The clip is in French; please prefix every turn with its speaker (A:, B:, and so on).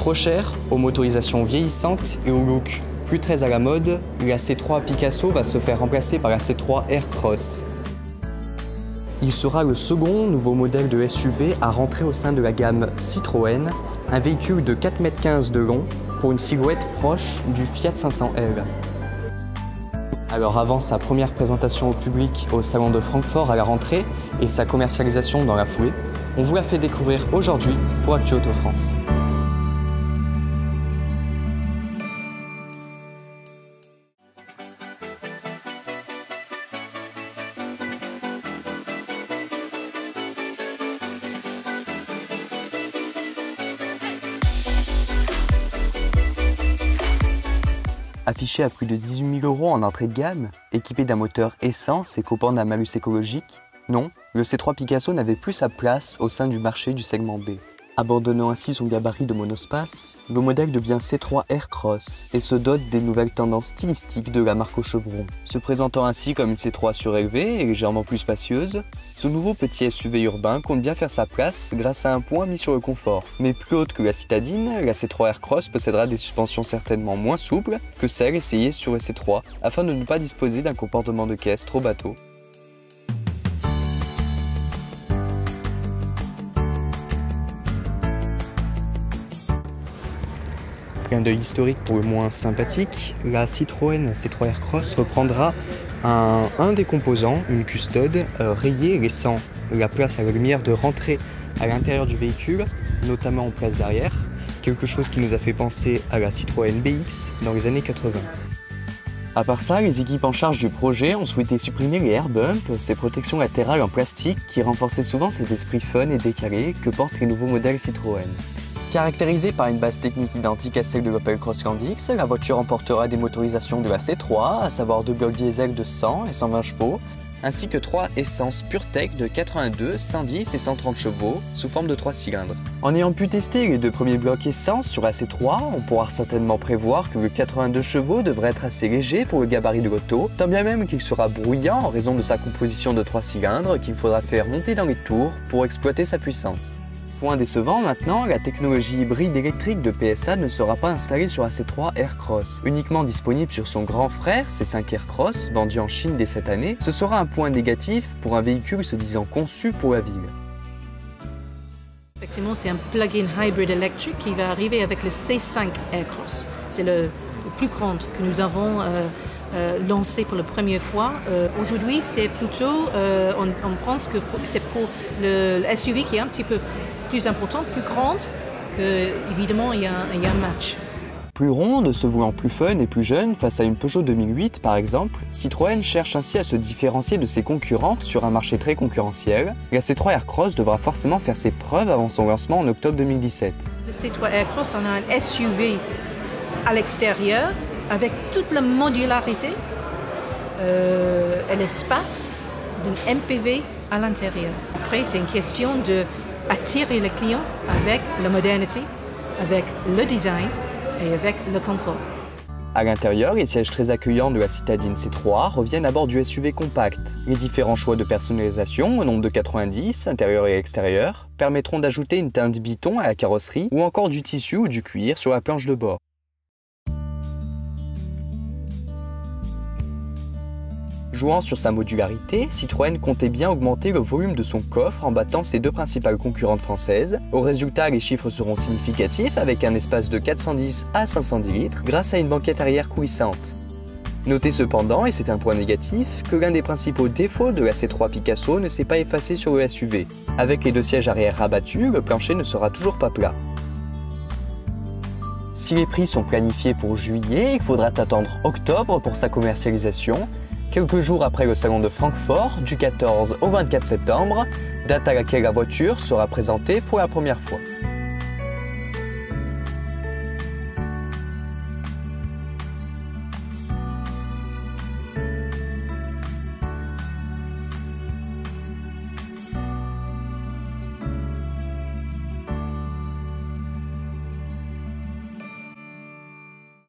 A: Trop cher, aux motorisations vieillissantes et au look plus très à la mode, la C3 Picasso va se faire remplacer par la C3 Aircross. Il sera le second nouveau modèle de SUV à rentrer au sein de la gamme Citroën, un véhicule de 4,15 m de long pour une silhouette proche du Fiat 500L. Alors avant sa première présentation au public au salon de Francfort à la rentrée et sa commercialisation dans la foulée, on vous la fait découvrir aujourd'hui pour Actu Auto France. Affiché à plus de 18 000 € en entrée de gamme, équipé d'un moteur essence et copant d'un malus écologique, non, le C3 Picasso n'avait plus sa place au sein du marché du segment B. Abandonnant ainsi son gabarit de monospace, le modèle devient C3 Aircross et se dote des nouvelles tendances stylistiques de la marque au chevron. Se présentant ainsi comme une C3 surélevée et légèrement plus spacieuse, ce nouveau petit SUV urbain compte bien faire sa place grâce à un point mis sur le confort. Mais plus haute que la citadine, la C3 Aircross possédera des suspensions certainement moins souples que celles essayées sur le C3 afin de ne pas disposer d'un comportement de caisse trop bateau. Clin d'œil historique pour le moins sympathique, la Citroën C3 Aircross reprendra un des composants, une custode rayée, laissant la place à la lumière de rentrer à l'intérieur du véhicule, notamment en place arrière, quelque chose qui nous a fait penser à la Citroën BX dans les années 80. À part ça, les équipes en charge du projet ont souhaité supprimer les air bumps, ces protections latérales en plastique qui renforçaient souvent cet esprit fun et décalé que portent les nouveaux modèles Citroën. Caractérisée par une base technique identique à celle de l'Opel Crossland X, la voiture emportera des motorisations de la C3, à savoir 2 blocs diesel de 100 et 120 chevaux, ainsi que 3 essences PureTech de 82, 110 et 130 chevaux, sous forme de 3 cylindres. En ayant pu tester les 2 premiers blocs essence sur la C3, on pourra certainement prévoir que le 82 chevaux devrait être assez léger pour le gabarit de l'auto, tant bien même qu'il sera bruyant en raison de sa composition de 3 cylindres qu'il faudra faire monter dans les tours pour exploiter sa puissance. Point décevant maintenant, la technologie hybride électrique de PSA ne sera pas installée sur la C3 Aircross. Uniquement disponible sur son grand frère, C5 Aircross, vendu en Chine dès cette année, ce sera un point négatif pour un véhicule se disant conçu pour la ville.
B: Effectivement, c'est un plug-in hybrid électrique qui va arriver avec le C5 Aircross. C'est le plus grand que nous avons lancé pour la première fois. Aujourd'hui, c'est plutôt, on pense que c'est pour le SUV qui est un petit peu plus importante, plus grande, que évidemment il y a un match.
A: Plus ronde, se voulant plus fun et plus jeune face à une Peugeot 2008 par exemple, Citroën cherche ainsi à se différencier de ses concurrentes sur un marché très concurrentiel. La C3 Aircross devra forcément faire ses preuves avant son lancement en octobre 2017.
B: Le C3 Aircross, on a un SUV à l'extérieur avec toute la modularité et l'espace d'un MPV à l'intérieur. Après, c'est une question de attirer le client avec la modernité, avec le design et avec le confort.
A: À l'intérieur, les sièges très accueillants de la citadine C3 reviennent à bord du SUV compact. Les différents choix de personnalisation, au nombre de 90, intérieur et extérieur, permettront d'ajouter une teinte biton à la carrosserie ou encore du tissu ou du cuir sur la planche de bord. Jouant sur sa modularité, Citroën comptait bien augmenter le volume de son coffre en battant ses 2 principales concurrentes françaises. Au résultat, les chiffres seront significatifs avec un espace de 410 à 510 litres grâce à une banquette arrière coulissante. Notez cependant, et c'est un point négatif, que l'un des principaux défauts de la C3 Picasso ne s'est pas effacé sur le SUV. Avec les 2 sièges arrière rabattus, le plancher ne sera toujours pas plat. Si les prix sont planifiés pour juillet, il faudra attendre octobre pour sa commercialisation, quelques jours après le salon de Francfort, du 14 au 24 septembre, date à laquelle la voiture sera présentée pour la première fois.